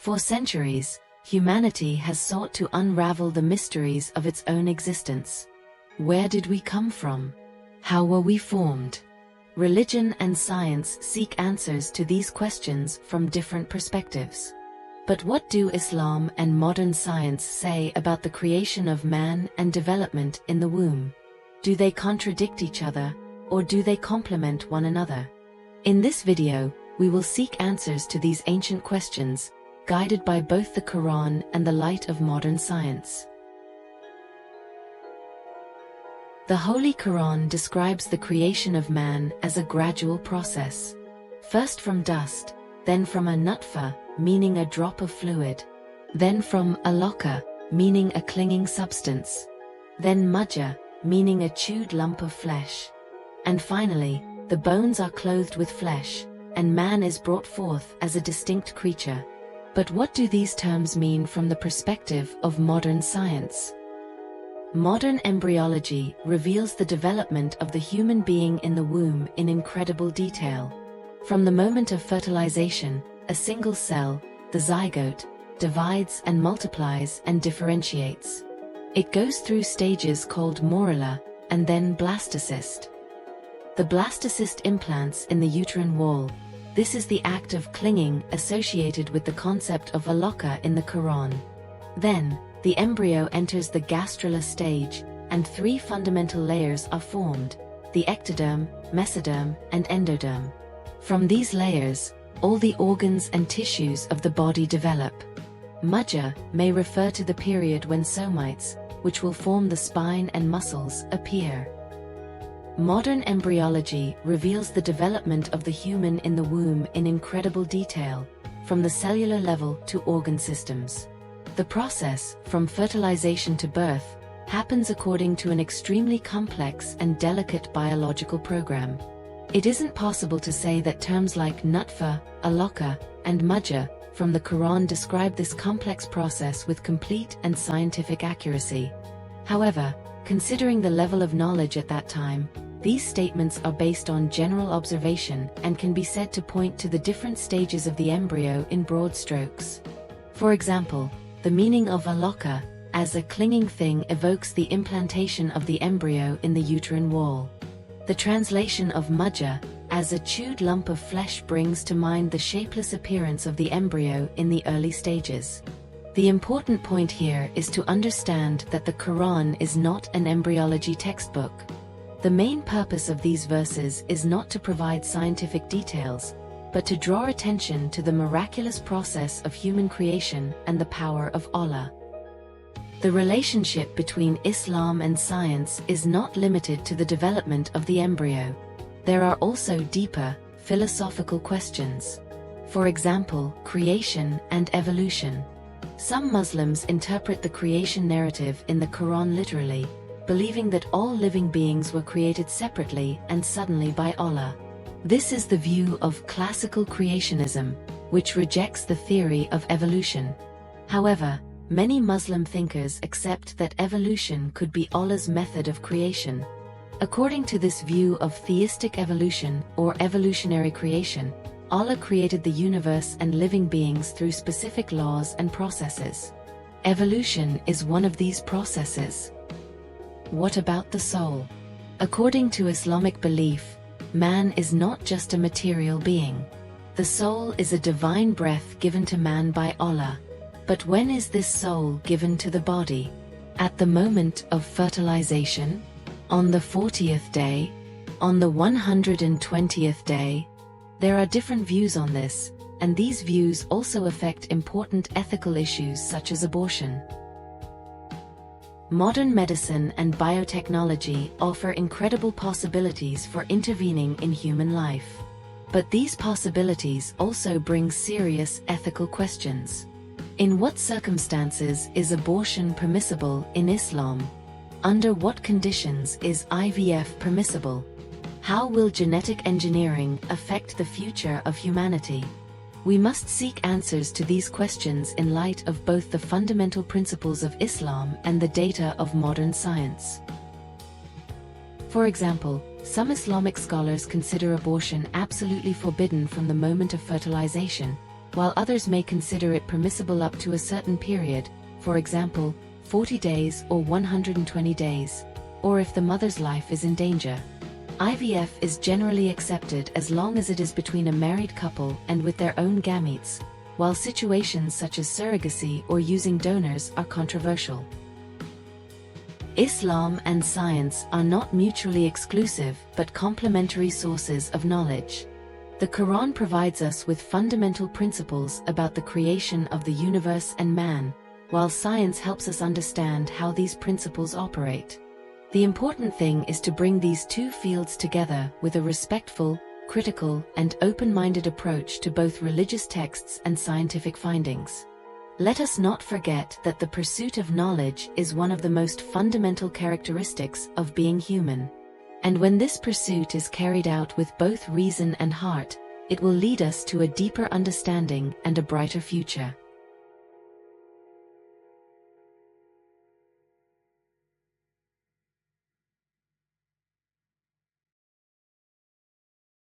For centuries, humanity has sought to unravel the mysteries of its own existence. Where did we come from? How were we formed? Religion and science seek answers to these questions from different perspectives. But what do Islam and modern science say about the creation of man and development in the womb? Do they contradict each other, or do they complement one another? In this video, we will seek answers to these ancient questions, guided by both the Quran and the light of modern science. The Holy Quran describes the creation of man as a gradual process. First from dust, then from a nutfa, meaning a drop of fluid, then from alaqa, meaning a clinging substance, then mudgha, meaning a chewed lump of flesh. And finally, the bones are clothed with flesh, and man is brought forth as a distinct creature. But what do these terms mean from the perspective of modern science? Modern embryology reveals the development of the human being in the womb in incredible detail. From the moment of fertilization, a single cell, the zygote, divides and multiplies and differentiates. It goes through stages called morula, and then blastocyst. The blastocyst implants in the uterine wall. This is the act of clinging associated with the concept of alaqa in the Quran. Then, the embryo enters the gastrula stage, and three fundamental layers are formed: the ectoderm, mesoderm, and endoderm. From these layers, all the organs and tissues of the body develop. Mudgha may refer to the period when somites, which will form the spine and muscles, appear. Modern embryology reveals the development of the human in the womb in incredible detail, from the cellular level to organ systems. The process, from fertilization to birth, happens according to an extremely complex and delicate biological program. It isn't possible to say that terms like nutfa, alaqa, and mudgha from the Quran describe this complex process with complete and scientific accuracy. However, considering the level of knowledge at that time, these statements are based on general observation and can be said to point to the different stages of the embryo in broad strokes. For example, the meaning of alaqa as a clinging thing evokes the implantation of the embryo in the uterine wall. The translation of mudgha as a chewed lump of flesh brings to mind the shapeless appearance of the embryo in the early stages. The important point here is to understand that the Quran is not an embryology textbook. The main purpose of these verses is not to provide scientific details, but to draw attention to the miraculous process of human creation and the power of Allah. The relationship between Islam and science is not limited to the development of the embryo. There are also deeper, philosophical questions. For example, creation and evolution. Some Muslims interpret the creation narrative in the Quran literally, believing that all living beings were created separately and suddenly by Allah. This is the view of classical creationism, which rejects the theory of evolution. However, many Muslim thinkers accept that evolution could be Allah's method of creation. According to this view of theistic evolution or evolutionary creation, Allah created the universe and living beings through specific laws and processes. Evolution is one of these processes. What about the soul? According to Islamic belief, man is not just a material being. The soul is a divine breath given to man by Allah. But when is this soul given to the body? At the moment of fertilization? On the 40th day? On the 120th day? There are different views on this, and these views also affect important ethical issues such as abortion. Modern medicine and biotechnology offer incredible possibilities for intervening in human life. But these possibilities also bring serious ethical questions. In what circumstances is abortion permissible in Islam? Under what conditions is IVF permissible? How will genetic engineering affect the future of humanity? We must seek answers to these questions in light of both the fundamental principles of Islam and the data of modern science. For example, some Islamic scholars consider abortion absolutely forbidden from the moment of fertilization, while others may consider it permissible up to a certain period, for example, 40 days or 120 days, or if the mother's life is in danger. IVF is generally accepted as long as it is between a married couple and with their own gametes, while situations such as surrogacy or using donors are controversial. Islam and science are not mutually exclusive but complementary sources of knowledge. The Quran provides us with fundamental principles about the creation of the universe and man, while science helps us understand how these principles operate. The important thing is to bring these two fields together with a respectful, critical, and open-minded approach to both religious texts and scientific findings. Let us not forget that the pursuit of knowledge is one of the most fundamental characteristics of being human. And when this pursuit is carried out with both reason and heart, it will lead us to a deeper understanding and a brighter future.